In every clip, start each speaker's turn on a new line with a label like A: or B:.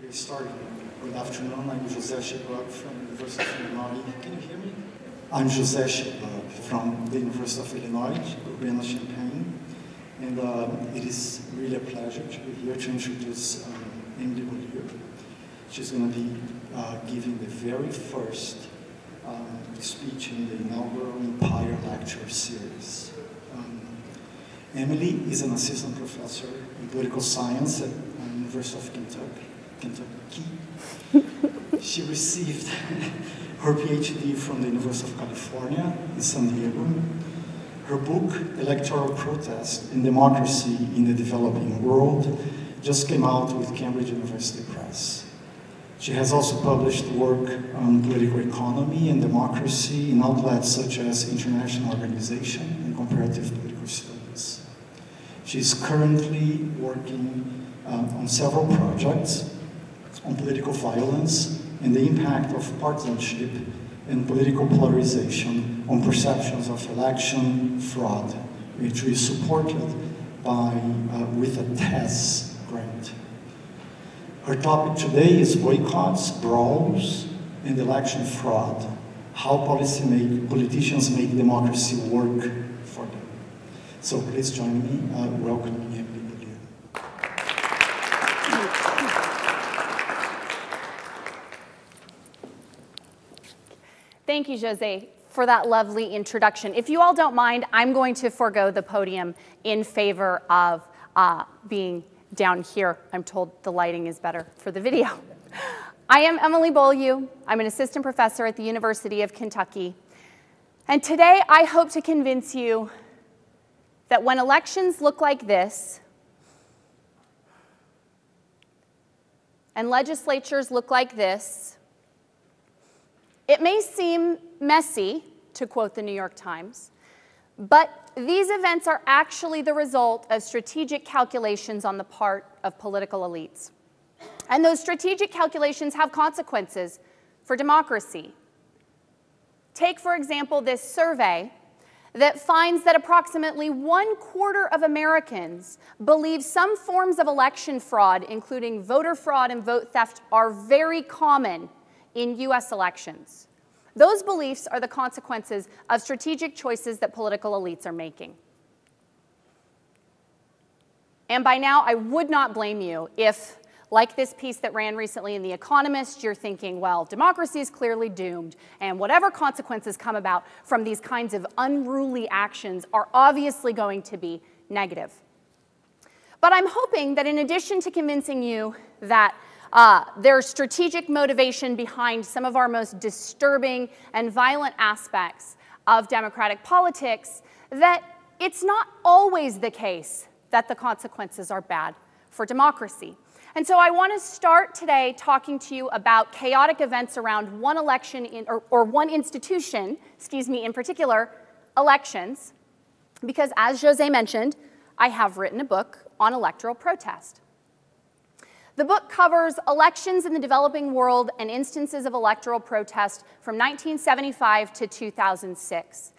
A: Okay, starting. Good afternoon, I'm José Shebab from the University of Illinois. Can you hear me? I'm José Shebab from the University of Illinois, Urbana-Champaign. And it is really a pleasure to be here to introduce Emily Beaulieu. She's going to be giving the very first speech in the inaugural Empire Lecture Series. Emily is an assistant professor in political science at the University of Kentucky. She received her PhD from the University of California in San Diego. Her book, Electoral Protest and Democracy in the Developing World, just came out with Cambridge University Press. She has also published work on political economy and democracy in outlets such as International Organization and Comparative Political Studies. She's currently working on several projects on political violence and the impact of partisanship and political polarization on perceptions of election fraud, which is supported by, with a TESS grant. Her topic today is Boycotts, Brawls, and Election Fraud, how politicians make democracy work for them. So please join me welcoming Emily Beaulieu.
B: Thank you, Jose, for that lovely introduction. If you all don't mind, I'm going to forego the podium in favor of being down here. I'm told the lighting is better for the video. I am Emily Beaulieu. I'm an assistant professor at the University of Kentucky. And today I hope to convince you that when elections look like this, and legislatures look like this, it may seem messy, to quote the New York Times, but these events are actually the result of strategic calculations on the part of political elites. And those strategic calculations have consequences for democracy. Take, for example, this survey that finds that approximately 1/4 of Americans believe some forms of election fraud, including voter fraud and vote theft, are very common in US elections. Those beliefs are the consequences of strategic choices that political elites are making. And by now, I would not blame you if, like this piece that ran recently in The Economist, you're thinking, well, democracy is clearly doomed, and whatever consequences come about from these kinds of unruly actions are obviously going to be negative. But I'm hoping that in addition to convincing you that there's strategic motivation behind some of our most disturbing and violent aspects of democratic politics, that it's not always the case that the consequences are bad for democracy. And so I want to start today talking to you about chaotic events around one election or one institution, in particular, elections, because as Jose mentioned, I have written a book on electoral protest. The book covers elections in the developing world and instances of electoral protest from 1975 to 2006,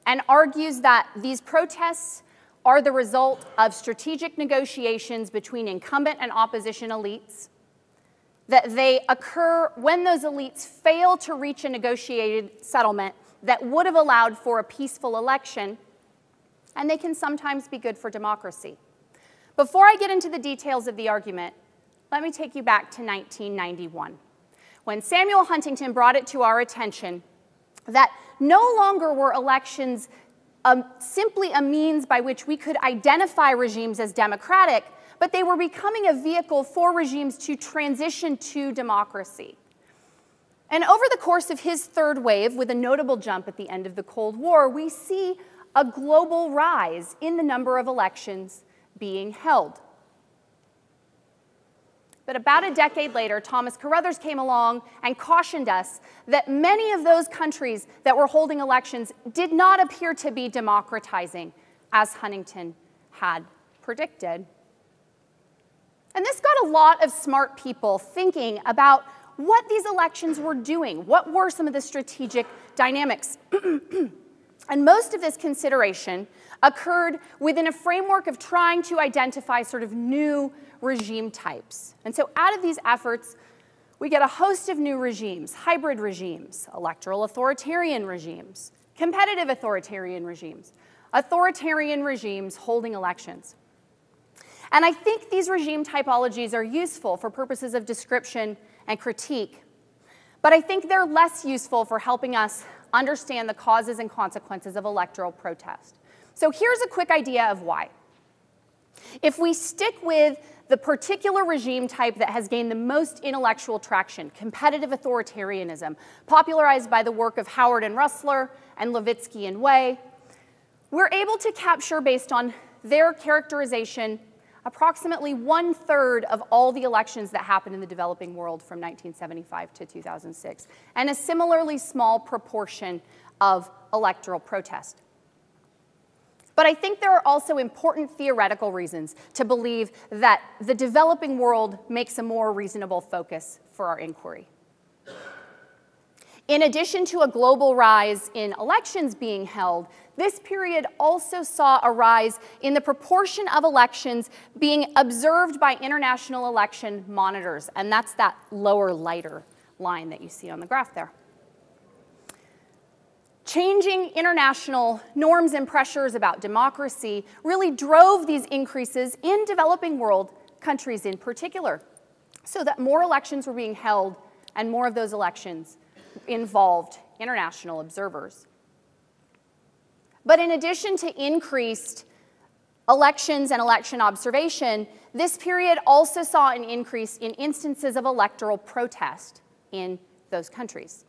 B: and argues that these protests are the result of strategic negotiations between incumbent and opposition elites, that they occur when those elites fail to reach a negotiated settlement that would have allowed for a peaceful election, and they can sometimes be good for democracy. Before I get into the details of the argument, let me take you back to 1991, when Samuel Huntington brought it to our attention that no longer were elections simply a means by which we could identify regimes as democratic, but they were becoming a vehicle for regimes to transition to democracy. And over the course of his third wave, with a notable jump at the end of the Cold War, we see a global rise in the number of elections being held. But about a decade later, Thomas Carruthers came along and cautioned us that many of those countries that were holding elections did not appear to be democratizing, as Huntington had predicted. And this got a lot of smart people thinking about what these elections were doing. What were some of the strategic dynamics? And most of this consideration occurred within a framework of trying to identify sort of new regime types. And so out of these efforts, we get a host of new regimes: hybrid regimes, electoral authoritarian regimes, competitive authoritarian regimes holding elections. And I think these regime typologies are useful for purposes of description and critique, but I think they're less useful for helping us understand the causes and consequences of electoral protest. So here's a quick idea of why. If we stick with the particular regime type that has gained the most intellectual traction, competitive authoritarianism, popularized by the work of Howard and Russler and Levitsky and Way, we're able to capture, based on their characterization, approximately 1/3 of all the elections that happened in the developing world from 1975 to 2006, and a similarly small proportion of electoral protest. But I think there are also important theoretical reasons to believe that the developing world makes a more reasonable focus for our inquiry. In addition to a global rise in elections being held, this period also saw a rise in the proportion of elections being observed by international election monitors, and that's that lower, lighter line that you see on the graph there. Changing international norms and pressures about democracy really drove these increases in developing world countries in particular, so that more elections were being held and more of those elections involved international observers. But in addition to increased elections and election observation, this period also saw an increase in instances of electoral protest in those countries.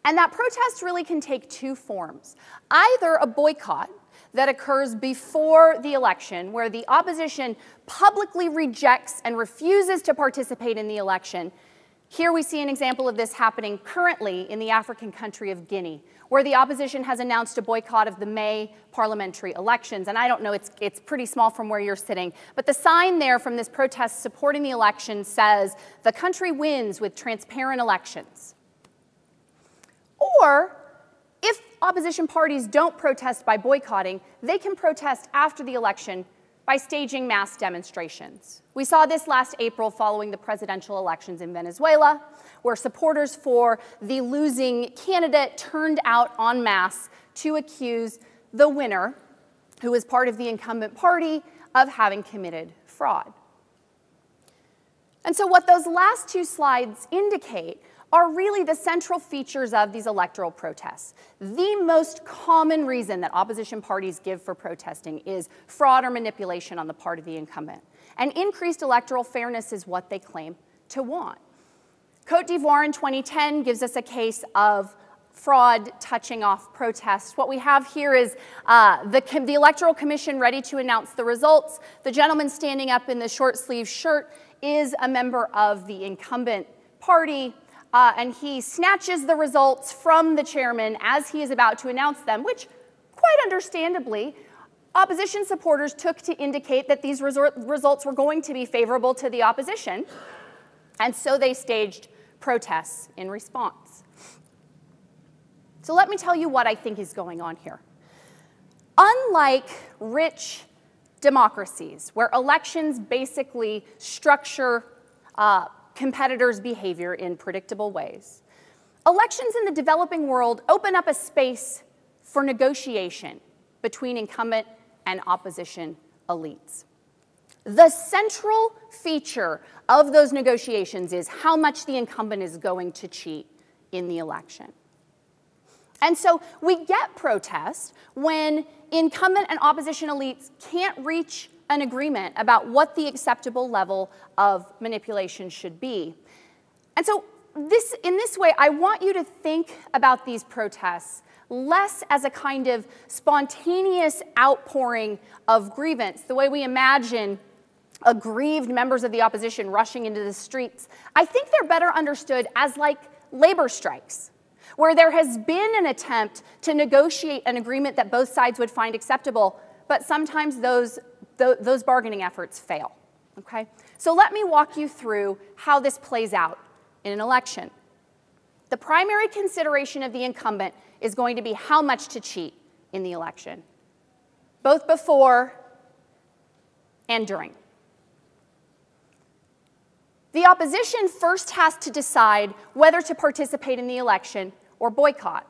B: And that protest really can take two forms: either a boycott that occurs before the election, where the opposition publicly rejects and refuses to participate in the election. Here we see an example of this happening currently in the African country of Guinea, where the opposition has announced a boycott of the May parliamentary elections. And I don't know, it's pretty small from where you're sitting, but the sign there from this protest supporting the election says, "The country wins with transparent elections." Or, if opposition parties don't protest by boycotting, they can protest after the election by staging mass demonstrations. We saw this last April following the presidential elections in Venezuela, where supporters for the losing candidate turned out en masse to accuse the winner, who was part of the incumbent party, of having committed fraud. And so what those last two slides indicate are really the central features of these electoral protests. The most common reason that opposition parties give for protesting is fraud or manipulation on the part of the incumbent. And increased electoral fairness is what they claim to want. Côte d'Ivoire in 2010 gives us a case of fraud touching off protests. What we have here is the Electoral Commission ready to announce the results. The gentleman standing up in the short-sleeved shirt is a member of the incumbent party. And he snatches the results from the chairman as he is about to announce them, which, quite understandably, opposition supporters took to indicate that these results were going to be favorable to the opposition, and so they staged protests in response. So let me tell you what I think is going on here. Unlike rich democracies, where elections basically structure competitors' behavior in predictable ways, elections in the developing world open up a space for negotiation between incumbent and opposition elites. The central feature of those negotiations is how much the incumbent is going to cheat in the election. And so we get protests when incumbent and opposition elites can't reach an agreement about what the acceptable level of manipulation should be. And so in this way, I want you to think about these protests less as a kind of spontaneous outpouring of grievance, the way we imagine aggrieved members of the opposition rushing into the streets. I think they're better understood as like labor strikes, where there has been an attempt to negotiate an agreement that both sides would find acceptable, but sometimes those bargaining efforts fail, okay? So let me walk you through how this plays out in an election. The primary consideration of the incumbent is going to be how much to cheat in the election, both before and during. the opposition first has to decide whether to participate in the election or boycott.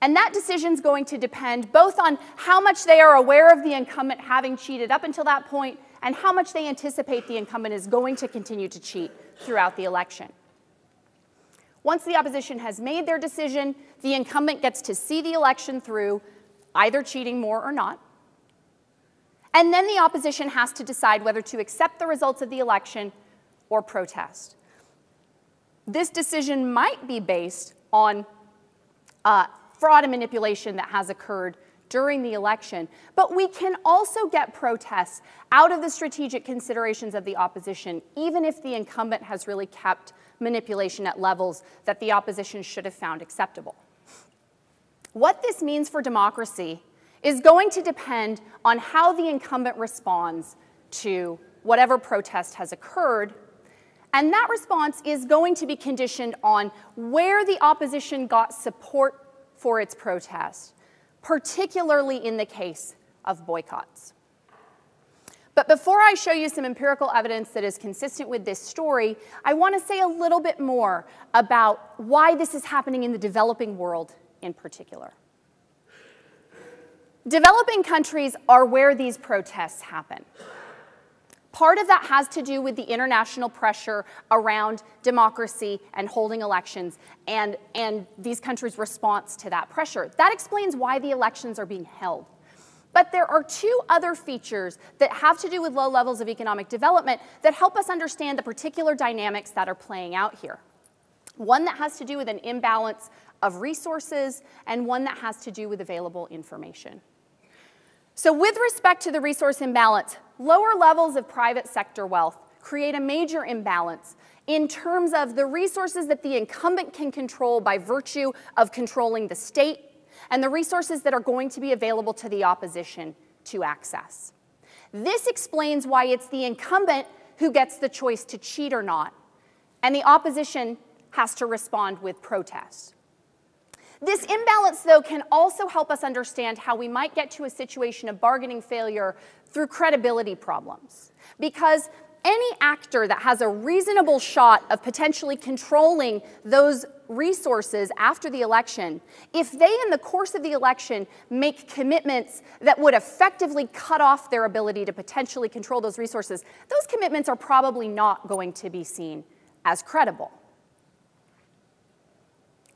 B: And that decision is going to depend both on how much they are aware of the incumbent having cheated up until that point and how much they anticipate the incumbent is going to continue to cheat throughout the election. Once the opposition has made their decision, the incumbent gets to see the election through, either cheating more or not. And then the opposition has to decide whether to accept the results of the election or protest. This decision might be based on fraud and manipulation that has occurred during the election, but we can also get protests out of the strategic considerations of the opposition, even if the incumbent has really kept manipulation at levels that the opposition should have found acceptable. What this means for democracy is going to depend on how the incumbent responds to whatever protest has occurred, and that response is going to be conditioned on where the opposition got support for its protest, particularly in the case of boycotts. But before I show you some empirical evidence that is consistent with this story, I want to say a little bit more about why this is happening in the developing world in particular. Developing countries are where these protests happen. Part of that has to do with the international pressure around democracy and holding elections and these countries' response to that pressure. That explains why the elections are being held. But there are two other features that have to do with low levels of economic development that help us understand the particular dynamics that are playing out here. One that has to do with an imbalance of resources and one that has to do with available information. So with respect to the resource imbalance, lower levels of private sector wealth create a major imbalance in terms of the resources that the incumbent can control by virtue of controlling the state and the resources that are going to be available to the opposition to access. This explains why it's the incumbent who gets the choice to cheat or not, and the opposition has to respond with protest. This imbalance, though, can also help us understand how we might get to a situation of bargaining failure through credibility problems. Because any actor that has a reasonable shot of potentially controlling those resources after the election, if they in the course of the election make commitments that would effectively cut off their ability to potentially control those resources, those commitments are probably not going to be seen as credible.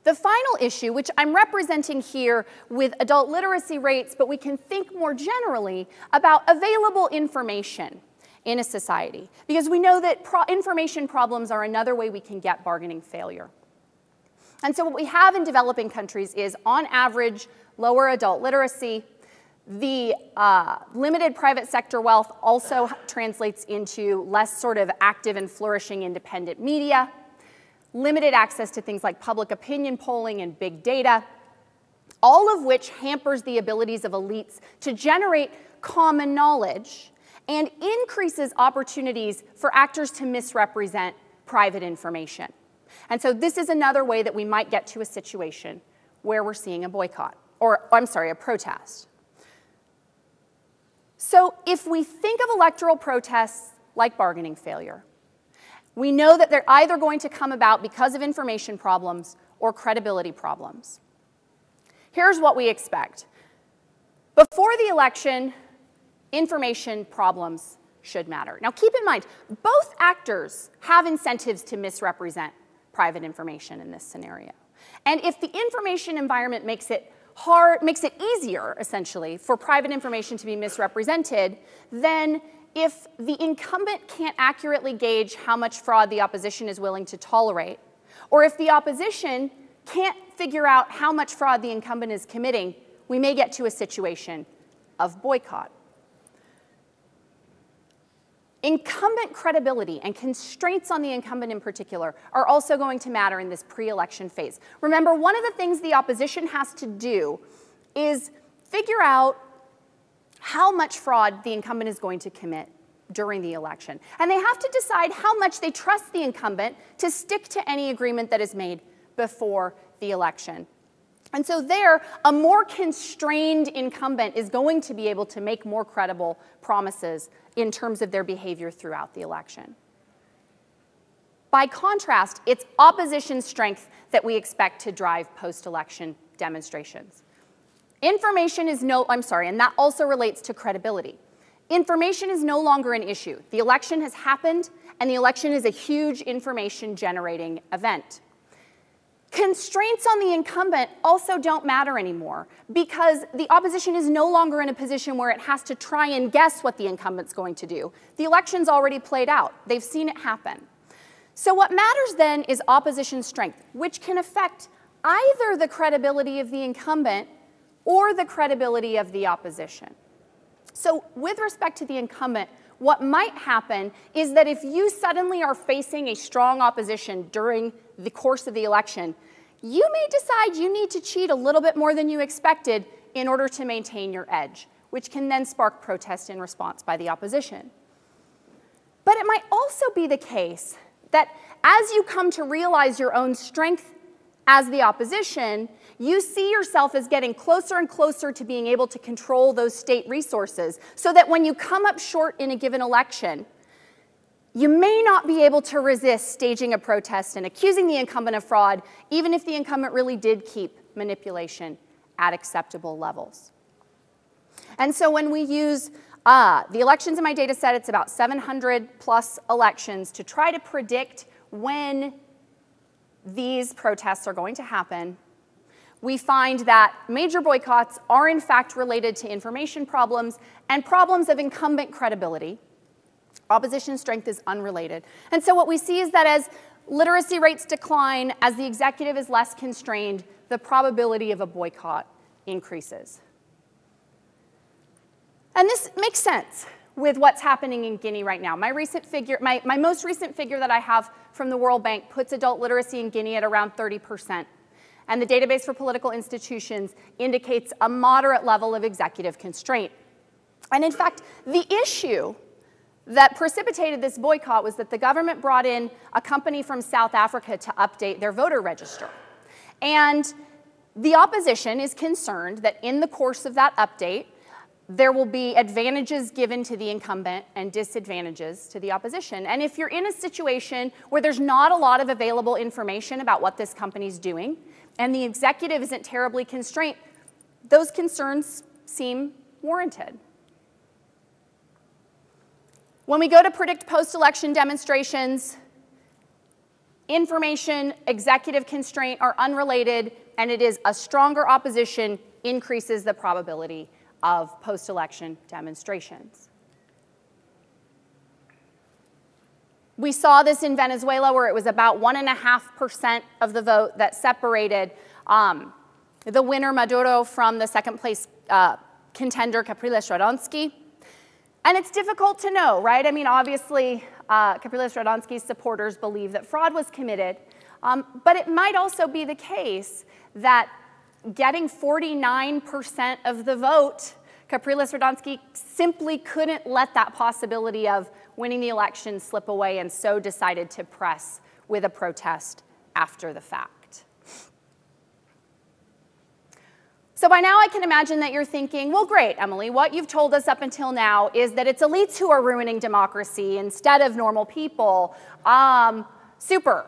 B: The final issue, which I'm representing here with adult literacy rates, but we can think more generally about available information in a society, because we know that information problems are another way we can get bargaining failure. And so what we have in developing countries is, on average, lower adult literacy. The limited private sector wealth also translates into less sort of active and flourishing independent media, limited access to things like public opinion polling and big data, all of which hampers the abilities of elites to generate common knowledge and increases opportunities for actors to misrepresent private information. And so this is another way that we might get to a situation where we're seeing a boycott, or I'm sorry, a protest. So if we think of electoral protests like bargaining failure, we know that they're either going to come about because of information problems or credibility problems. Here's what we expect. Before the election, information problems should matter. Now keep in mind, both actors have incentives to misrepresent private information in this scenario. And if the information environment makes it easier, essentially, for private information to be misrepresented, then if the incumbent can't accurately gauge how much fraud the opposition is willing to tolerate, or if the opposition can't figure out how much fraud the incumbent is committing, we may get to a situation of boycott. Incumbent credibility and constraints on the incumbent in particular are also going to matter in this pre-election phase. Remember, one of the things the opposition has to do is figure out how much fraud the incumbent is going to commit during the election. And they have to decide how much they trust the incumbent to stick to any agreement that is made before the election. And so there, a more constrained incumbent is going to be able to make more credible promises in terms of their behavior throughout the election. By contrast, it's opposition strength that we expect to drive post-election demonstrations. Information is and that also relates to credibility. Information is no longer an issue. The election has happened, and the election is a huge information-generating event. Constraints on the incumbent also don't matter anymore because the opposition is no longer in a position where it has to try and guess what the incumbent's going to do. The election's already played out. They've seen it happen. So what matters then is opposition strength, which can affect either the credibility of the incumbent or the credibility of the opposition. So with respect to the incumbent, what might happen is that if you suddenly are facing a strong opposition during the course of the election, you may decide you need to cheat a little bit more than you expected in order to maintain your edge, which can then spark protest in response by the opposition. But it might also be the case that as you come to realize your own strength as the opposition, you see yourself as getting closer and closer to being able to control those state resources, so that when you come up short in a given election, you may not be able to resist staging a protest and accusing the incumbent of fraud, even if the incumbent really did keep manipulation at acceptable levels. And so when we use the elections in my data set, it's about 700 plus elections to try to predict when these protests are going to happen. We find that major boycotts are in fact related to information problems and problems of incumbent credibility. Opposition strength is unrelated. And so what we see is that as literacy rates decline, as the executive is less constrained, the probability of a boycott increases. And this makes sense with what's happening in Guinea right now. My most recent figure that I have from the World Bank puts adult literacy in Guinea at around 30%. And the database for political institutions indicates a moderate level of executive constraint. And in fact, the issue that precipitated this boycott was that the government brought in a company from South Africa to update their voter register. And the opposition is concerned that in the course of that update, there will be advantages given to the incumbent and disadvantages to the opposition. And if you're in a situation where there's not a lot of available information about what this company's doing, and the executive isn't terribly constrained, those concerns seem warranted. When we go to predict post-election demonstrations, information, executive constraint are unrelated, and it is a stronger opposition increases the probability of post-election demonstrations. We saw this in Venezuela, where it was about 1.5% of the vote that separated the winner, Maduro, from the second place contender, Capriles Radonsky. And it's difficult to know, right? I mean, obviously, Capriles Radonsky's supporters believe that fraud was committed, but it might also be the case that getting 49% of the vote, Capriles Radonsky simply couldn't let that possibility of winning the election slip away, and so decided to press with a protest after the fact. So by now I can imagine that you're thinking, well, great, Emily, what you've told us up until now is that it's elites who are ruining democracy instead of normal people. Super.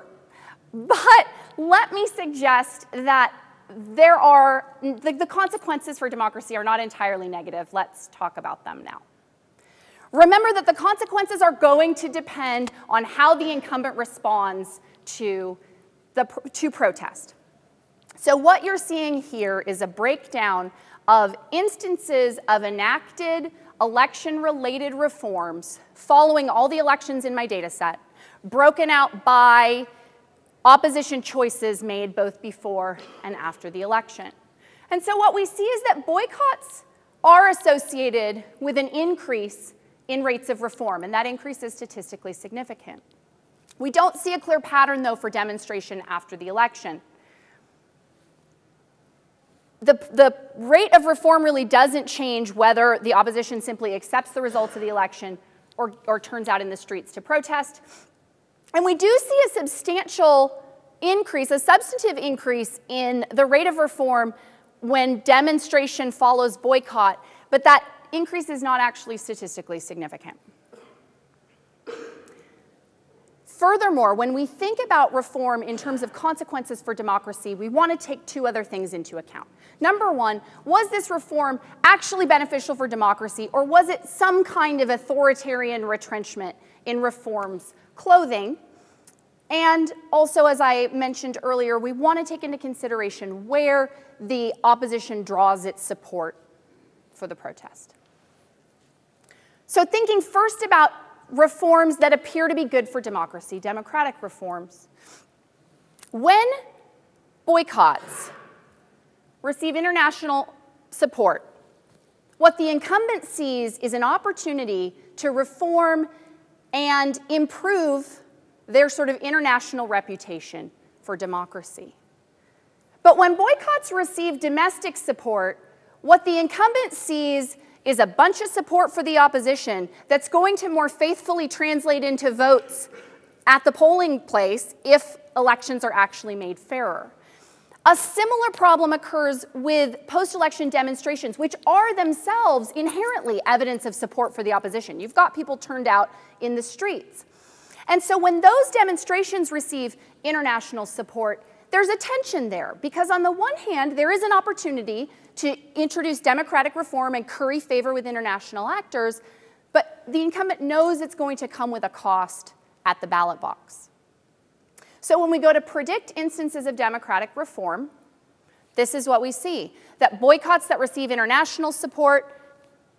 B: But let me suggest that there are, the consequences for democracy are not entirely negative. Let's talk about them now. Remember that the consequences are going to depend on how the incumbent responds to protest. So what you're seeing here is a breakdown of instances of enacted election-related reforms following all the elections in my data set, broken out by opposition choices made both before and after the election. And so what we see is that boycotts are associated with an increase in rates of reform, and that increase is statistically significant. We don't see a clear pattern, though, for demonstration after the election. The rate of reform really doesn't change whether the opposition simply accepts the results of the election or turns out in the streets to protest. And we do see a substantial increase, a substantive increase in the rate of reform when demonstration follows boycott, but that increase is not actually statistically significant. Furthermore, when we think about reform in terms of consequences for democracy, we want to take two other things into account. Number one, was this reform actually beneficial for democracy, or was it some kind of authoritarian retrenchment in reform's clothing? And also, as I mentioned earlier, we want to take into consideration where the opposition draws its support for the protest. So thinking first about reforms that appear to be good for democracy, democratic reforms. When boycotts receive international support, what the incumbent sees is an opportunity to reform and improve their sort of international reputation for democracy. But when boycotts receive domestic support, what the incumbent sees is a bunch of support for the opposition that's going to more faithfully translate into votes at the polling place if elections are actually made fairer. A similar problem occurs with post-election demonstrations, which are themselves inherently evidence of support for the opposition. You've got people turned out in the streets. And so when those demonstrations receive international support, there's a tension there, because on the one hand, there is an opportunity to introduce democratic reform and curry favor with international actors, but the incumbent knows it's going to come with a cost at the ballot box. So when we go to predict instances of democratic reform, this is what we see, that boycotts that receive international support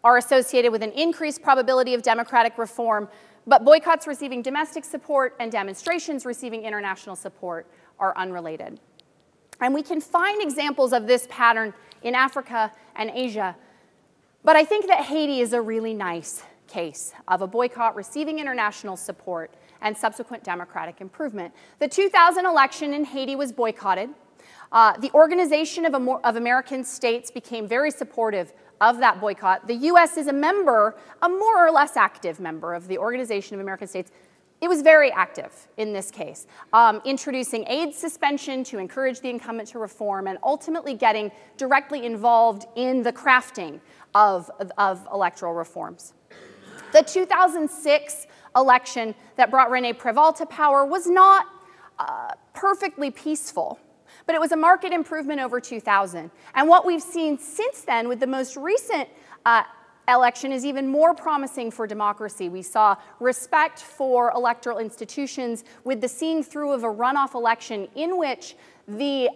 B: are associated with an increased probability of democratic reform, but boycotts receiving domestic support and demonstrations receiving international support are unrelated. And we can find examples of this pattern in Africa and Asia, but I think that Haiti is a really nice case of a boycott receiving international support and subsequent democratic improvement. The 2000 election in Haiti was boycotted. The Organization of American States became very supportive of that boycott. The US is a member, a more or less active member of the Organization of American States. It was very active in this case, introducing aid suspension to encourage the incumbent to reform and ultimately getting directly involved in the crafting of electoral reforms. The 2006 election that brought René Préval to power was not perfectly peaceful, but it was a marked improvement over 2000. And what we've seen since then with the most recent election is even more promising for democracy. We saw respect for electoral institutions with the seeing through of a runoff election in which the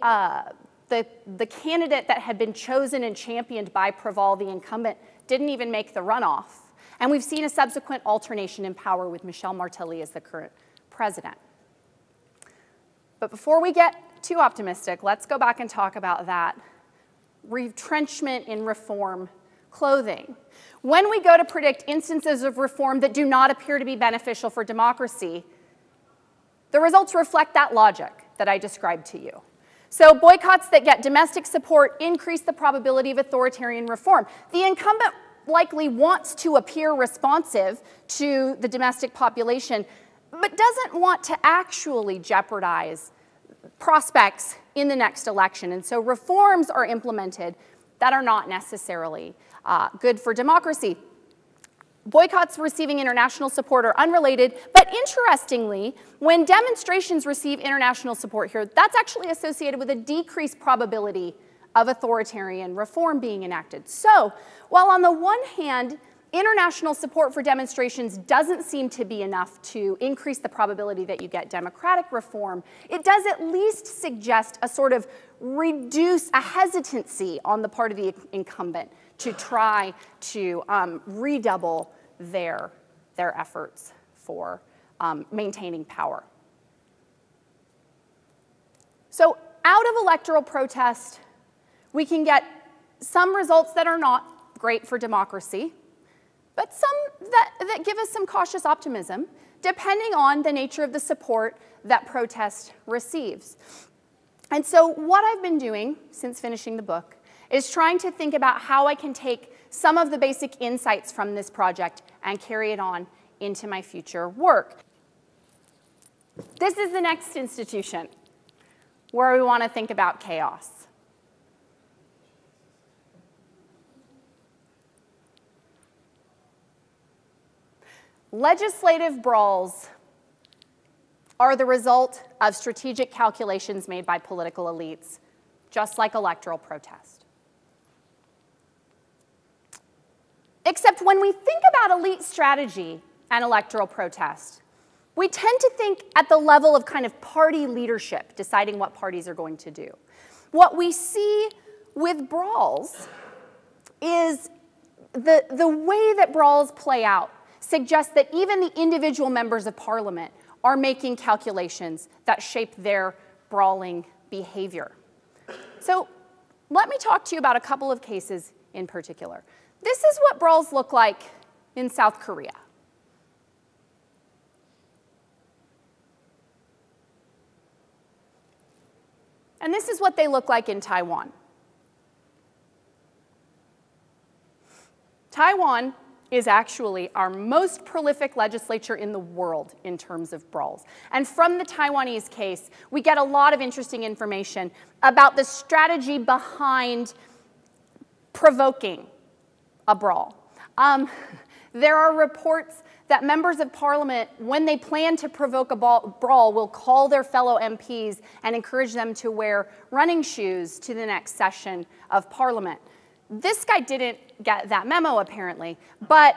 B: candidate that had been chosen and championed by Préval, the incumbent, didn't even make the runoff. And we've seen a subsequent alternation in power with Michel Martelly as the current president. But before we get too optimistic, let's go back and talk about that retrenchment in reform clothing. When we go to predict instances of reform that do not appear to be beneficial for democracy, the results reflect that logic that I described to you. So boycotts that get domestic support increase the probability of authoritarian reform. The incumbent likely wants to appear responsive to the domestic population, but doesn't want to actually jeopardize prospects in the next election. And so reforms are implemented that are not necessarily good for democracy. Boycotts receiving international support are unrelated, but interestingly, when demonstrations receive international support here, that's actually associated with a decreased probability of authoritarian reform being enacted. So, while on the one hand, international support for demonstrations doesn't seem to be enough to increase the probability that you get democratic reform, it does at least suggest a sort of a hesitancy on the part of the incumbent to try to redouble their efforts for maintaining power. So out of electoral protest, we can get some results that are not great for democracy, but some that give us some cautious optimism, depending on the nature of the support that protest receives. And so what I've been doing since finishing the book is trying to think about how I can take some of the basic insights from this project and carry it on into my future work. This is the next institution where we want to think about chaos. Legislative brawls are the result of strategic calculations made by political elites, just like electoral protest. Except when we think about elite strategy and electoral protest, we tend to think at the level of kind of party leadership, deciding what parties are going to do. What we see with Brawls is the way that Brawls play out suggests that even the individual members of parliament are making calculations that shape their brawling behavior. So let me talk to you about a couple of cases in particular. This is what brawls look like in South Korea. And this is what they look like in Taiwan. Taiwan is actually our most prolific legislature in the world in terms of brawls. And from the Taiwanese case, we get a lot of interesting information about the strategy behind provoking a brawl. There are reports that members of parliament, when they plan to provoke a brawl, will call their fellow MPs and encourage them to wear running shoes to the next session of parliament. This guy didn't get that memo, apparently. But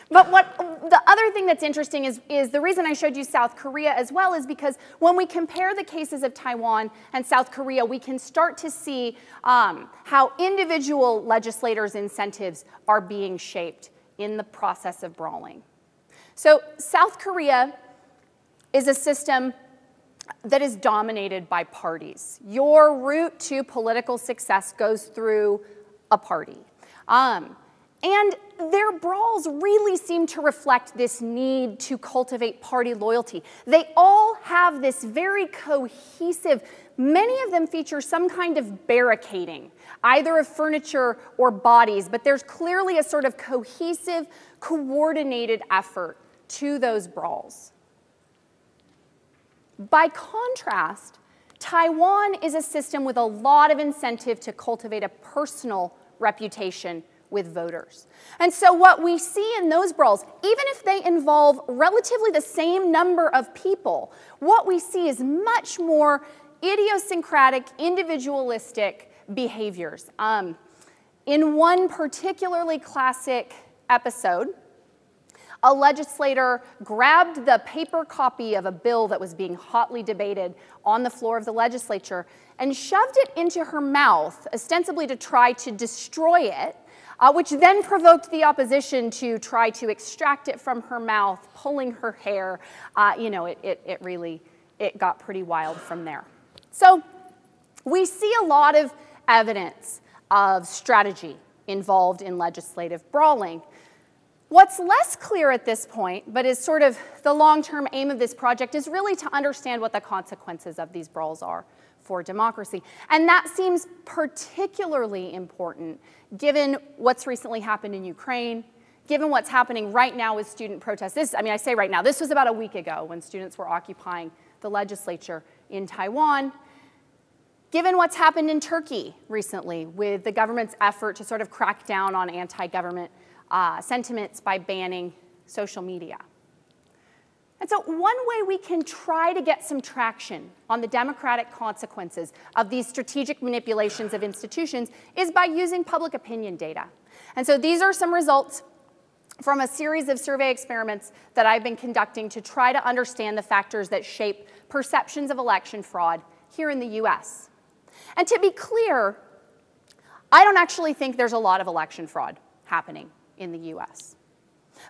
B: what the other thing that's interesting is the reason I showed you South Korea as well is because when we compare the cases of Taiwan and South Korea, we can start to see how individual legislators' incentives are being shaped in the process of brawling. So South Korea is a system that is dominated by parties. Your route to political success goes through a party. And their brawls really seem to reflect this need to cultivate party loyalty. They all have this very cohesive, many of them feature some kind of barricading, either of furniture or bodies, but there's clearly a sort of cohesive, coordinated effort to those brawls. By contrast, Taiwan is a system with a lot of incentive to cultivate a personal reputation with voters. And so what we see in those brawls, even if they involve relatively the same number of people, what we see is much more idiosyncratic, individualistic behaviors. In one particularly classic episode, a legislator grabbed the paper copy of a bill that was being hotly debated on the floor of the legislature and shoved it into her mouth, ostensibly to try to destroy it, which then provoked the opposition to try to extract it from her mouth, pulling her hair. It got pretty wild from there. So we see a lot of evidence of strategy involved in legislative brawling. What's less clear at this point, but is sort of the long-term aim of this project, is really to understand what the consequences of these brawls are for democracy. And that seems particularly important given what's recently happened in Ukraine, given what's happening right now with student protests. I say right now, this was about a week ago when students were occupying the legislature in Taiwan. Given what's happened in Turkey recently with the government's effort to sort of crack down on anti-government sentiments by banning social media. And so one way we can try to get some traction on the democratic consequences of these strategic manipulations of institutions is by using public opinion data. And so these are some results from a series of survey experiments that I've been conducting to try to understand the factors that shape perceptions of election fraud here in the US. And to be clear, I don't actually think there's a lot of election fraud happening in the US.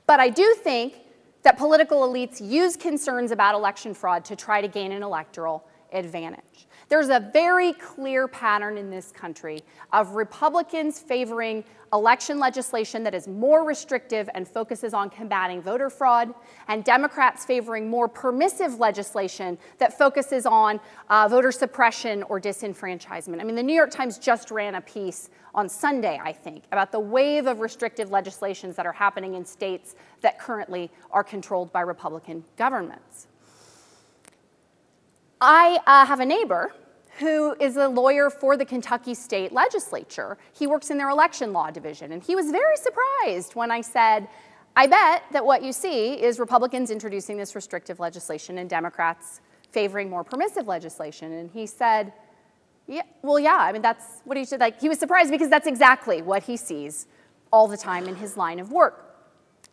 B: But I do think that political elites use concerns about election fraud to try to gain an electoral advantage. There's a very clear pattern in this country of Republicans favoring election legislation that is more restrictive and focuses on combating voter fraud, and Democrats favoring more permissive legislation that focuses on voter suppression or disenfranchisement. I mean, the New York Times just ran a piece on Sunday, I think, about the wave of restrictive legislations that are happening in states that currently are controlled by Republican governments. I have a neighbor who is a lawyer for the Kentucky state legislature. He works in their election law division, and he was very surprised when I said, I bet that what you see is Republicans introducing this restrictive legislation and Democrats favoring more permissive legislation. And he said, yeah, well, yeah, I mean, that's what he said. Like, he was surprised because that's exactly what he sees all the time in his line of work.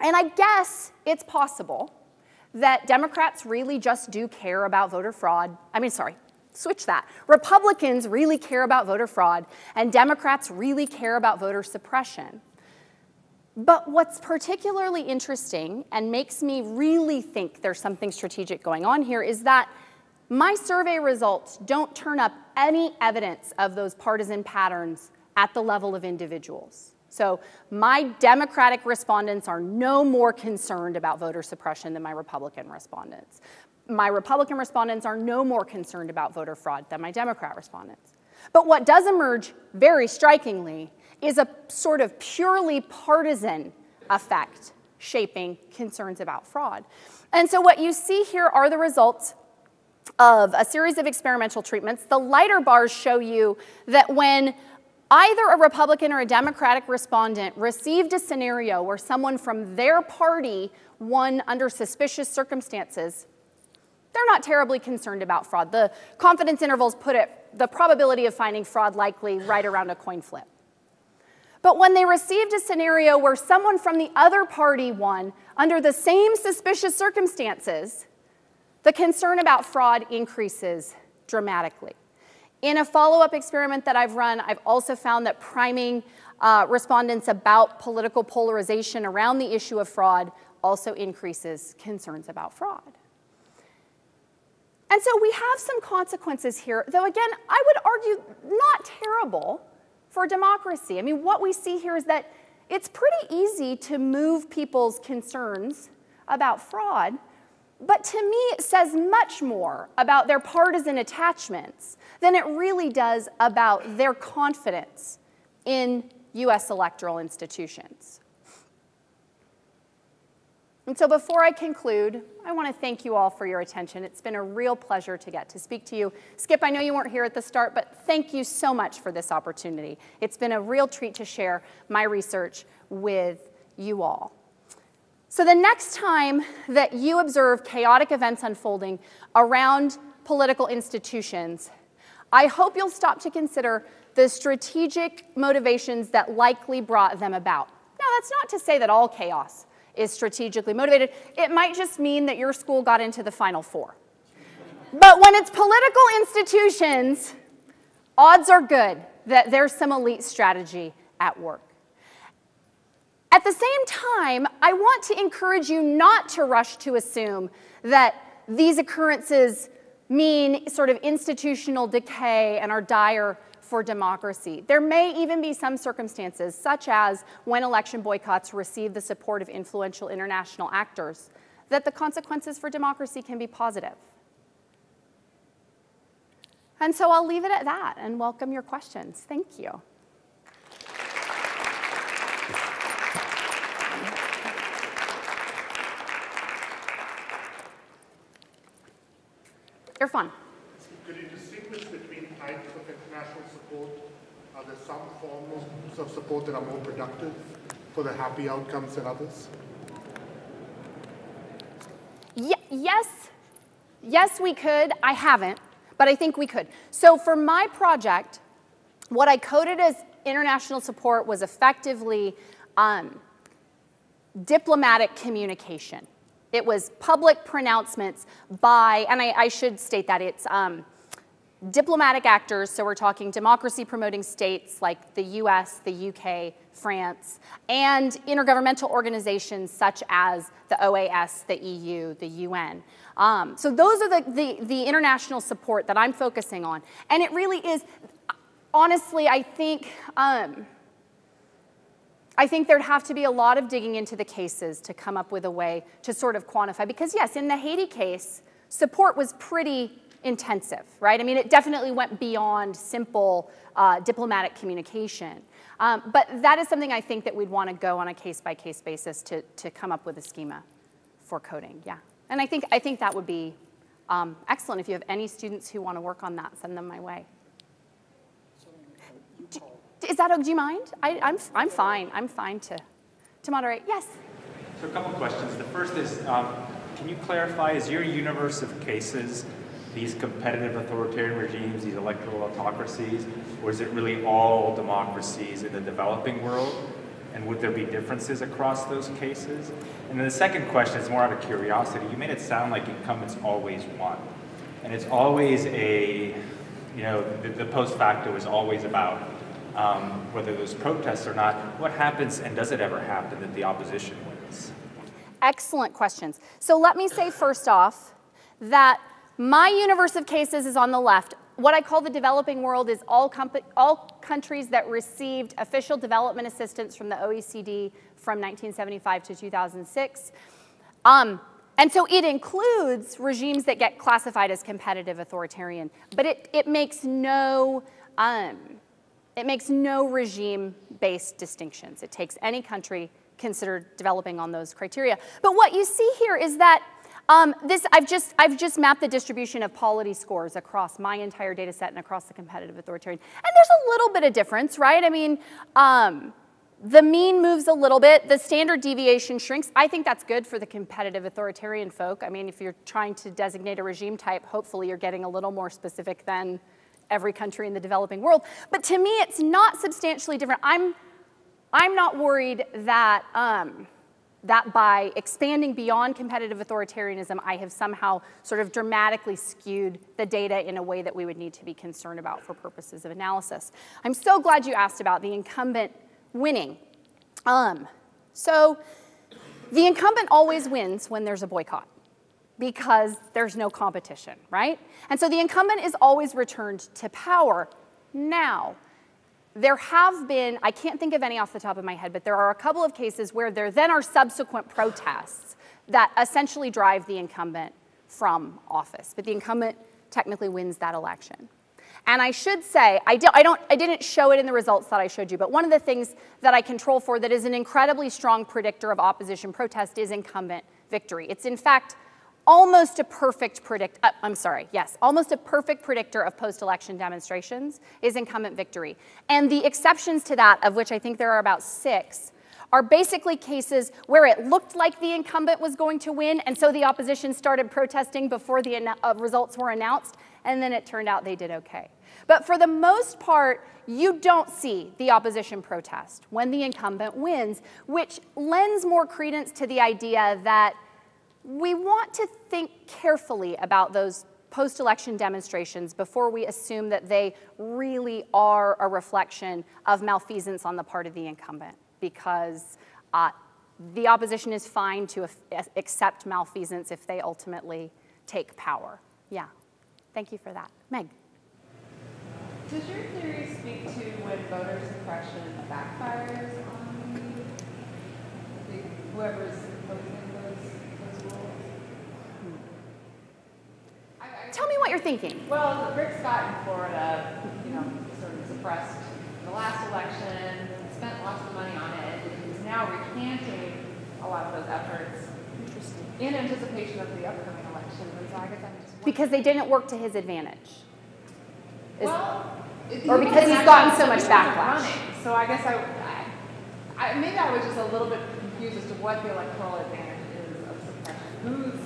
B: And I guess it's possible that Democrats really just do care about voter fraud. I mean, sorry, switch that. Republicans really care about voter fraud, and Democrats really care about voter suppression. But what's particularly interesting and makes me really think there's something strategic going on here is that my survey results don't turn up any evidence of those partisan patterns at the level of individuals. So my Democratic respondents are no more concerned about voter suppression than my Republican respondents. My Republican respondents are no more concerned about voter fraud than my Democrat respondents. But what does emerge very strikingly is a sort of purely partisan effect shaping concerns about fraud. And so what you see here are the results of a series of experimental treatments. The lighter bars show you that when either a Republican or a Democratic respondent received a scenario where someone from their party won under suspicious circumstances, they're not terribly concerned about fraud. The confidence intervals put it, the probability of finding fraud likely right around a coin flip. But when they received a scenario where someone from the other party won under the same suspicious circumstances, the concern about fraud increases dramatically. In a follow-up experiment that I've run, I've also found that priming respondents about political polarization around the issue of fraud also increases concerns about fraud. And so we have some consequences here, though again, I would argue not terrible for democracy. I mean, what we see here is that it's pretty easy to move people's concerns about fraud, but to me it says much more about their partisan attachments than it really does about their confidence in US electoral institutions. And so before I conclude, I want to thank you all for your attention. It's been a real pleasure to get to speak to you. Skip, I know you weren't here at the start, but thank you so much for this opportunity. It's been a real treat to share my research with you all. So the next time that you observe chaotic events unfolding around political institutions, I hope you'll stop to consider the strategic motivations that likely brought them about. Now, that's not to say that all chaos is strategically motivated. It might just mean that your school got into the Final Four. But when it's political institutions, odds are good that there's some elite strategy at work. At the same time, I want to encourage you not to rush to assume that these occurrences mean sort of institutional decay and are dire for democracy. There may even be some circumstances, such as when election boycotts receive the support of influential international actors, that the consequences for democracy can be positive. And so I'll leave it at that and welcome your questions. Thank you. You're fun.
C: Could you distinguish between types of international support? Are there some forms of support that are more productive for the happy outcomes than others?
B: Yes, we could. I haven't, but I think we could. So for my project, what I coded as international support was effectively diplomatic communication. It was public pronouncements by, and I should state that it's diplomatic actors, so we're talking democracy-promoting states like the US, the UK, France, and intergovernmental organizations such as the OAS, the EU, the UN. So those are the international support that I'm focusing on. And it really is, honestly, I think there'd have to be a lot of digging into the cases to come up with a way to sort of quantify. Because yes, in the Haiti case, support was pretty intensive, right? I mean, it definitely went beyond simple diplomatic communication. But that is something I think that we'd want to go on a case-by-case basis to come up with a schema for coding, yeah. And I think that would be excellent. If you have any students who want to work on that, send them my way.
A: Is that,
B: do you mind? I'm fine. I'm fine to moderate. Yes?
D: So a couple of questions. The first is, can you clarify, is your universe of cases these competitive authoritarian regimes, these electoral autocracies, or is it really all democracies in the developing world? And would there be differences across those cases? And then the second question is more out of curiosity. You made it sound like incumbents always won. And it's always a, the post facto is always about whether there's protests or not. What happens, and does it ever happen, that the opposition wins?
B: Excellent questions. So let me say first off that my universe of cases is on the left. What I call the developing world is all countries that received official development assistance from the OECD from 1975 to 2006. And so it includes regimes that get classified as competitive authoritarian, but it makes no regime-based distinctions. It takes any country considered developing on those criteria. But what you see here is that I've just mapped the distribution of polity scores across my entire data set and across the competitive authoritarian. And there's a little bit of difference, right? I mean, the mean moves a little bit. The standard deviation shrinks. I think that's good for the competitive authoritarian folk. I mean, if you're trying to designate a regime type, hopefully you're getting a little more specific than every country in the developing world. But to me, it's not substantially different. I'm not worried that that by expanding beyond competitive authoritarianism, I have somehow sort of dramatically skewed the data in a way that we would need to be concerned about for purposes of analysis. I'm so glad you asked about the incumbent winning. So the incumbent always wins when there's a boycott because there's no competition, right? And so the incumbent is always returned to power. Now, there have been, I can't think of any off the top of my head, but there are a couple of cases where there then are subsequent protests that essentially drive the incumbent from office. But the incumbent technically wins that election. And I should say, I didn't show it in the results that I showed you, but one of the things that I control for that is an incredibly strong predictor of opposition protest is incumbent victory. It's in fact almost a perfect almost a perfect predictor of post-election demonstrations is incumbent victory. And the exceptions to that, of which I think there are about 6, are basically cases where it looked like the incumbent was going to win, and so the opposition started protesting before the results were announced, and then it turned out they did okay. But for the most part, you don't see the opposition protest when the incumbent wins, which lends more credence to the idea that we want to think carefully about those post-election demonstrations before we assume that they really are a reflection of malfeasance on the part of the incumbent, because the opposition is fine to accept malfeasance if they ultimately take power. Yeah, thank you for that. Meg.
E: Does your theory speak to when voter suppression backfires on whoever's opposing those rules?
B: Tell me what you're thinking.
E: Well, Rick Scott in Florida, sort of suppressed the last election, spent lots of money on it, and is now recanting a lot of those efforts in anticipation of the upcoming election. And so I guess I'm just
B: because they didn't work to his advantage.
E: Or
B: because he's gotten so much backlash.
E: So I guess maybe I was just a little bit confused as to what the electoral advantage is of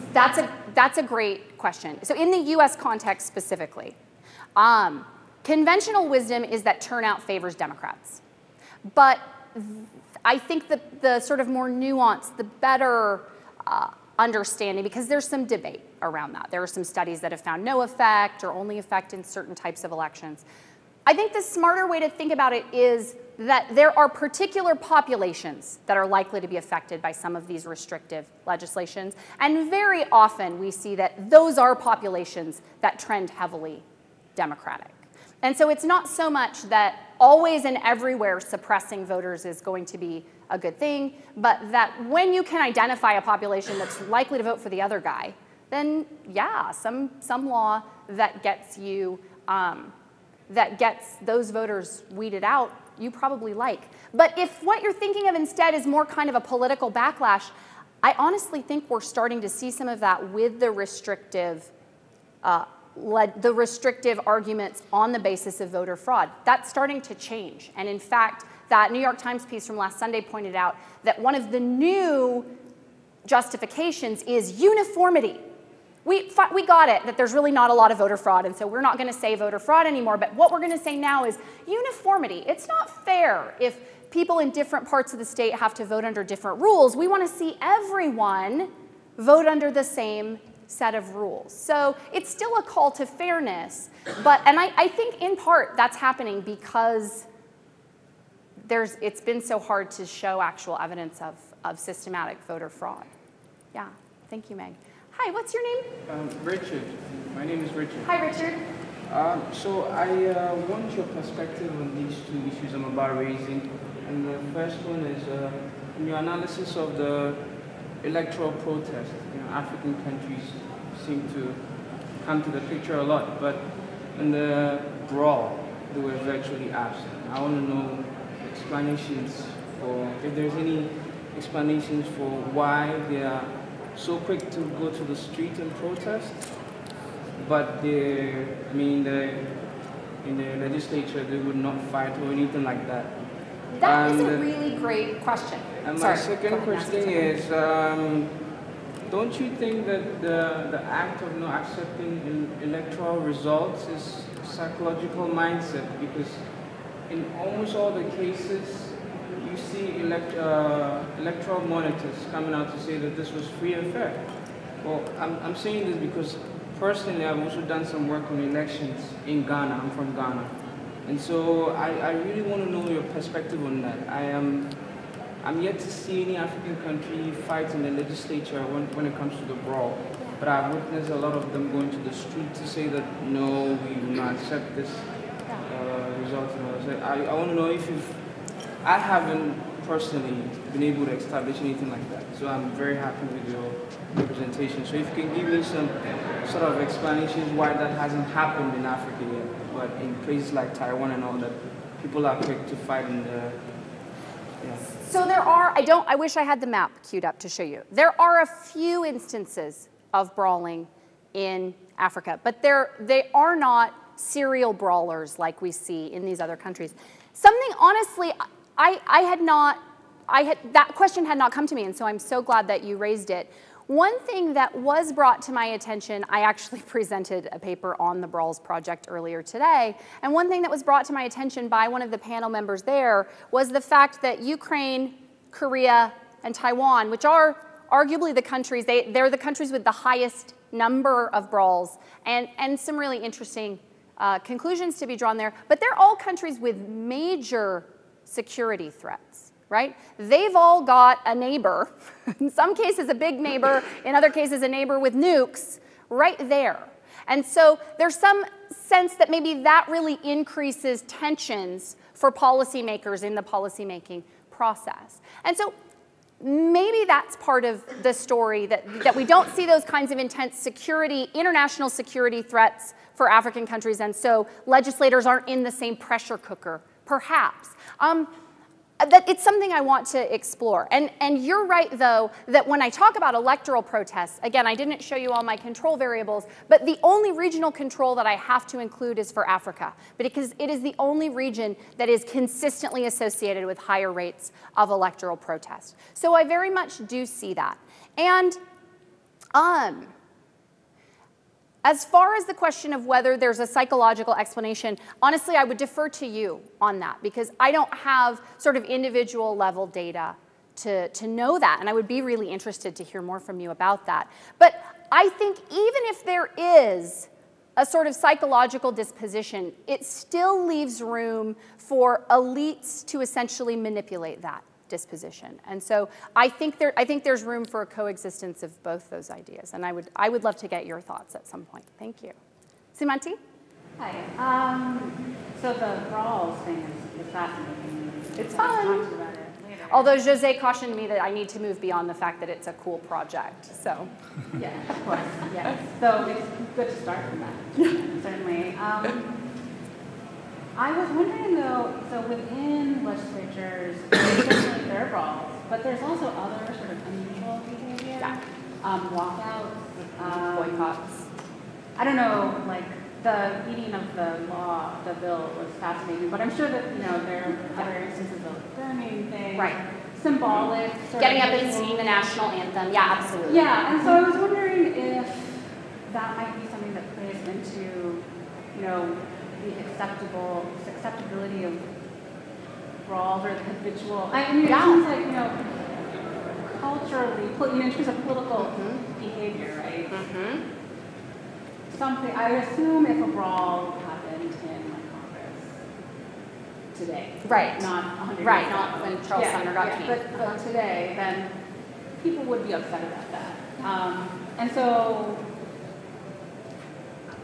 E: suppression.
B: That's a great question. So in the US context specifically, conventional wisdom is that turnout favors Democrats. But I think the sort of more nuanced, the better understanding, because there's some debate around that. There are some studies that have found no effect or only effect in certain types of elections. I think the smarter way to think about it is that there are particular populations that are likely to be affected by some of these restrictive legislations. And very often we see that those are populations that trend heavily Democratic. And so it's not so much that always and everywhere suppressing voters is going to be a good thing, but that when you can identify a population that's likely to vote for the other guy, then yeah, some law that gets you, that gets those voters weeded out, you probably like. But if what you're thinking of instead is more kind of a political backlash, I honestly think we're starting to see some of that with the restrictive arguments on the basis of voter fraud. That's starting to change. And in fact, that New York Times piece from last Sunday pointed out that one of the new justifications is uniformity. We got it, that there's really not a lot of voter fraud, and so we're not going to say voter fraud anymore, but what we're going to say now is uniformity. It's not fair if people in different parts of the state have to vote under different rules. We want to see everyone vote under the same set of rules. So it's still a call to fairness, and I think in part that's happening because it's been so hard to show actual evidence of systematic voter fraud. Yeah, thank you, Meg. Hi, what's your name?
F: Richard. My name is Richard.
B: Hi, Richard.
F: So I want your perspective on these two issues I'm about raising. And the first one is in your analysis of the electoral protest. African countries seem to come to the picture a lot, but in the brawl, they were virtually absent. I want to know explanations for, if there's any explanations for why they are so quick to go to the street and protest, but in the legislature they would not fight or anything like that.
B: That is a really great question.
F: And my second question is, don't you think that the act of not accepting electoral results is a psychological mindset? Because in almost all the cases, you see electoral monitors coming out to say that this was free and fair. Well, I'm saying this because personally I've also done some work on elections in Ghana. I'm from Ghana. And so I really want to know your perspective on that. I'm yet to see any African country fight in the legislature when it comes to the brawl. But I've witnessed a lot of them going to the street to say that, no, we will not accept this result. I want to know if I haven't personally been able to establish anything like that. So I'm very happy with your representation. So if you can give me some sort of explanations why that hasn't happened in Africa yet, but in places like Taiwan and all that, people are quick to fight in the,
B: So there are, I wish I had the map queued up to show you. There are a few instances of brawling in Africa, but they are not serial brawlers like we see in these other countries. Something, honestly, that question had not come to me, and so I'm so glad that you raised it. One thing that was brought to my attention, I actually presented a paper on the Brawls project earlier today, and one thing that was brought to my attention by one of the panel members there was the fact that Ukraine, Korea, and Taiwan, which are arguably the countries, they're the countries with the highest number of brawls, and some really interesting conclusions to be drawn there, but they're all countries with major security threats, right? They've all got a neighbor, in some cases a big neighbor, in other cases a neighbor with nukes, right there. And so there's some sense that maybe that really increases tensions for policymakers in the policymaking process. And so maybe that's part of the story, that we don't see those kinds of intense security, international security threats for African countries, and so legislators aren't in the same pressure cooker, perhaps. That it's something I want to explore. And you're right, though, that when I talk about electoral protests, again, I didn't show you all my control variables, but the only regional control that I have to include is for Africa, because it is the only region that is consistently associated with higher rates of electoral protest. So I very much do see that. And as far as the question of whether there's a psychological explanation, honestly, I would defer to you on that, because I don't have sort of individual level data to know that, and I would be really interested to hear more from you about that. But I think even if there is a sort of psychological disposition, it still leaves room for elites to essentially manipulate that disposition. And so I think there's room for a coexistence of both those ideas, and I would love to get your thoughts at some point. Thank you. Simanti?
G: Hi. So the Brawls thing is fascinating.
B: It's fun.
G: About it later.
B: Although Jose cautioned me that I need to move beyond the fact that it's a cool project. So
G: yeah, of course. Yes. So it's good to start from that. Certainly. I was wondering though, so within legislatures, certainly there are brawls, but there's also other sort of unusual behavior.
B: Yeah.
G: Walkouts,
B: boycotts.
G: I don't know, like the reading of the law, the bill was fascinating, but I'm sure that, there are other instances of burning things.
B: Right.
G: symbolic.
B: Getting up and singing the national anthem, yeah, absolutely.
G: Yeah, and so I was wondering if that might be something that plays into, you know, the acceptability of brawls or the habitual. I mean, it seems like, you know, culturally, in terms of political behavior, right? Something, I assume if a brawl happened in Congress today.
B: Right.
G: Not 100
B: Right,
G: years
B: not
G: ago.
B: when Charles Sumner got caned.
G: But today, then people would be upset about that. And so,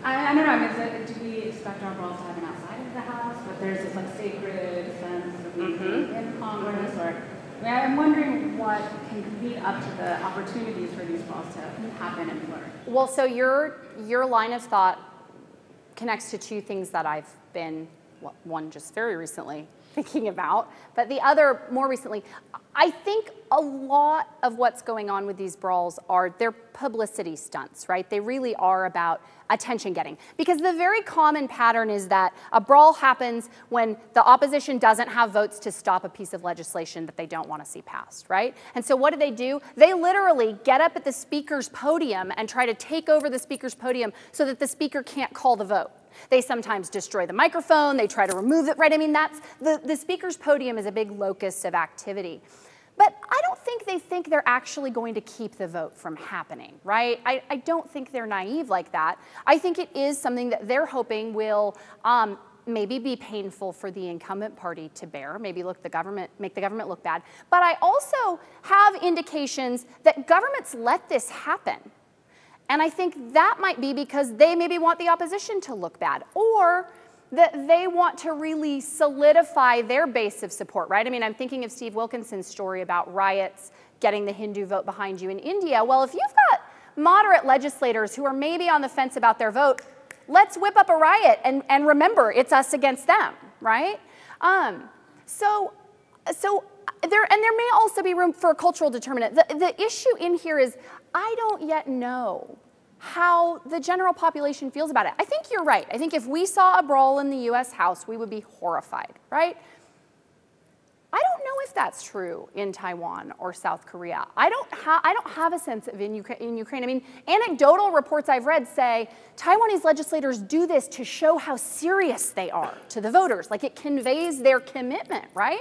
G: I don't know, I mean, do we expect our brawls to happen outside of the House, but there's this like sacred sense of being in Congress, or I mean, I'm wondering what can lead up to the opportunities for these brawls to happen and flourish.
B: Well, so your line of thought connects to two things that I've been, well, one just very recently thinking about, but the other more recently. I think a lot of what's going on with these brawls they're publicity stunts, right? They really are about attention getting. Because the very common pattern is that a brawl happens when the opposition doesn't have votes to stop a piece of legislation that they don't want to see passed, right? And so what do? They literally get up at the speaker's podium and try to take over the speaker's podium so that the speaker can't call the vote. They sometimes destroy the microphone, they try to remove it, right? I mean, that's, the speaker's podium is a big locus of activity. But I don't think they think they're actually going to keep the vote from happening, right? I don't think they're naive like that. I think it is something that they're hoping will maybe be painful for the incumbent party to bear, maybe make the government look bad. But I also have indications that governments let this happen. And I think that might be because they maybe want the opposition to look bad, or that they want to really solidify their base of support, right? I mean, I'm thinking of Steve Wilkinson's story about riots getting the Hindu vote behind you in India. Well, if you've got moderate legislators who are maybe on the fence about their vote, let's whip up a riot and remember, it's us against them, right? So there may also be room for a cultural determinant. The issue in here is I don't yet know how the general population feels about it. I think you're right. I think if we saw a brawl in the US House, we would be horrified, right? I don't know if that's true in Taiwan or South Korea. I don't have a sense of in Ukraine. I mean, anecdotal reports I've read say Taiwanese legislators do this to show how serious they are to the voters. Like it conveys their commitment, right?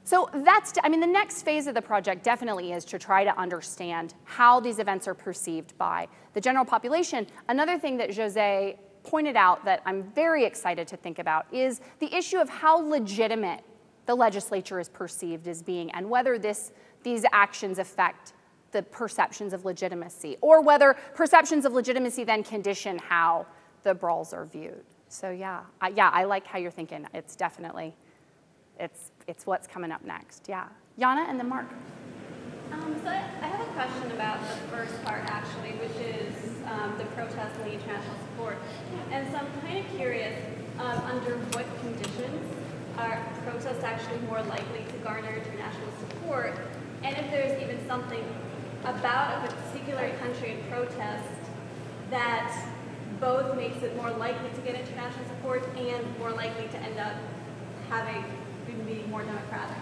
B: So I mean, the next phase of the project definitely is to try to understand how these events are perceived by the general population. Another thing that Jose pointed out that I'm very excited to think about is the issue of how legitimate the legislature is perceived as being, and whether these actions affect the perceptions of legitimacy, or whether perceptions of legitimacy then condition how the brawls are viewed. So yeah, I like how you're thinking. It's definitely, it's what's coming up next. Yeah, Yana and then Mark.
H: So I have a question about the first part actually, which is the protest and the international support. And so I'm kind of curious, under what conditions are protests actually more likely to garner international support? And if there's even something about a particular country in protest that both makes it more likely to get international support and more likely to end up being more democratic?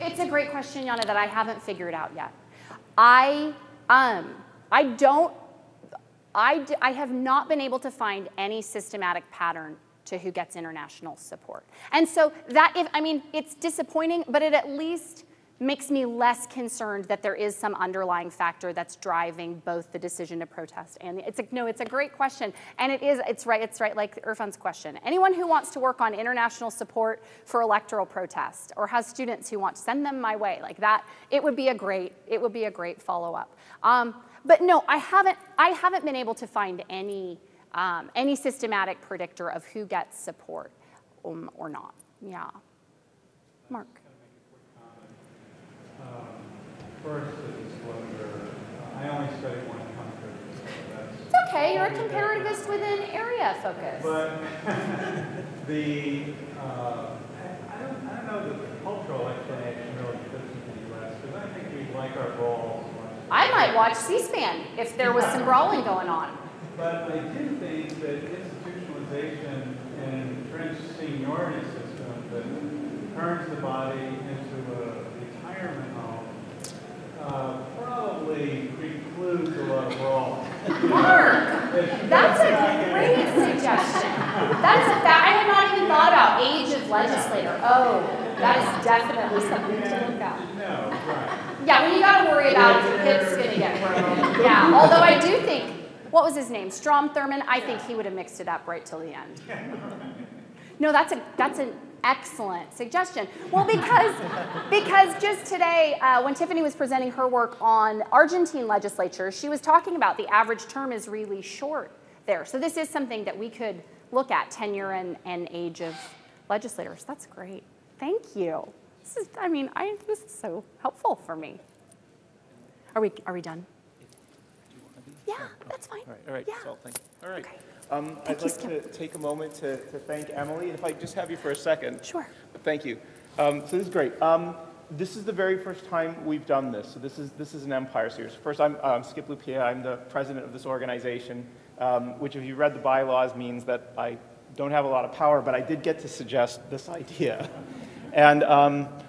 B: It's a great question, Yana, that I haven't figured out yet. I have not been able to find any systematic pattern to who gets international support. And so it's disappointing, but it at least makes me less concerned that there is some underlying factor that's driving both the decision to protest and it's a great question. And it's right like Irfan's question. Anyone who wants to work on international support for electoral protest or has students who want to send them my way like that, it would be a great follow-up. But no, I haven't been able to find any systematic predictor of who gets support or not. Yeah. Mark.
I: First, a disclosure, I only study one country. So
B: it's okay, you're a comparativist with an area focus.
I: But I don't know that the cultural explanation really fits in the U.S. because I think we like our brawls.
B: I might watch C-SPAN if there was some brawling going on.
I: But I do think that institutionalization and entrenched seniority system that turns the body into a a brawl.
B: Mark, that's a great suggestion. That's a fact. I had not even thought about age of legislator. Oh, that is definitely something to look at.
I: No, right.
B: Yeah, when you got to worry about if your hip's going to get broken. Yeah, although I do think, what was his name? Strom Thurmond? I think he would have mixed it up right till the end. No, that's an excellent suggestion. Well, because just today, when Tiffany was presenting her work on Argentine legislature, she was talking about the average term is really short there. So this is something that we could look at, tenure and age of legislators. That's great. Thank you. This is, this is so helpful for me. Are we done? Yeah, that's fine.
J: All right,
B: Yeah.
J: So thank you. All right.
B: Okay.
J: I'd like to take a moment to thank Emily. If I could just have you for a second.
B: Sure.
J: Thank you. So this is great. This is the very first time we've done this. So this is an Empire series. First, I'm Skip Lupia. I'm the president of this organization, which if you read the bylaws means that I don't have a lot of power, but I did get to suggest this idea. And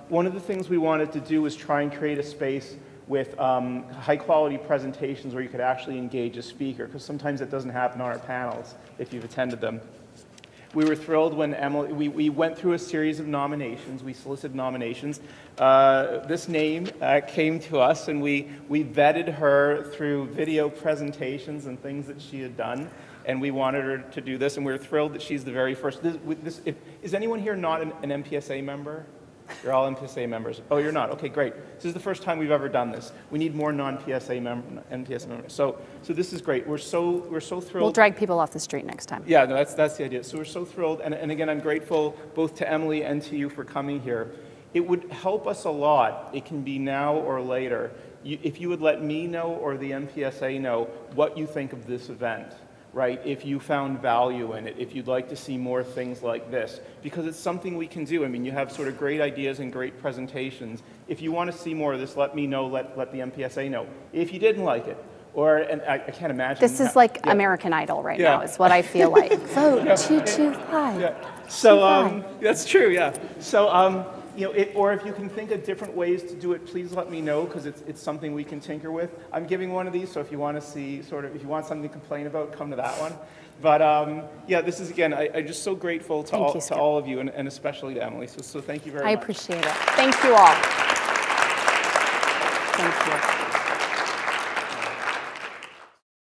J: one of the things we wanted to do was try and create a space with high-quality presentations where you could actually engage a speaker, because sometimes it doesn't happen on our panels if you've attended them. We were thrilled when Emily, we went through a series of nominations. We solicited nominations. This name came to us, and we vetted her through video presentations and things that she had done, and we wanted her to do this, and we were thrilled that she's the very first. Is anyone here not an MPSA member? You're all MPSA members. Oh, you're not? Okay, great. This is the first time we've ever done this. We need more non-MPSA members. So this is great. We're so thrilled.
B: We'll drag people off the street next time.
J: Yeah, no, that's the idea. So we're so thrilled, and again, I'm grateful both to Emily and to you for coming here. It would help us a lot. It can be now or later. If you would let me know or the MPSA know what you think of this event. Right, if you found value in it, if you'd like to see more things like this, because it's something we can do. I mean, you have sort of great ideas and great presentations. If you want to see more of this, let me know, let the MPSA know. If you didn't like it, and I can't imagine.
B: This is like American Idol right now, is what I feel like. Vote 225.
J: Yeah. So that's true, yeah. So, or if you can think of different ways to do it, please let me know, because it's something we can tinker with. I'm giving one of these, so if you want to see if you want something to complain about, come to that one. But yeah, this is, again, I'm just so grateful to all of you, and especially to Emily. So thank you very much.
B: I appreciate it. Thank you all. Thank you.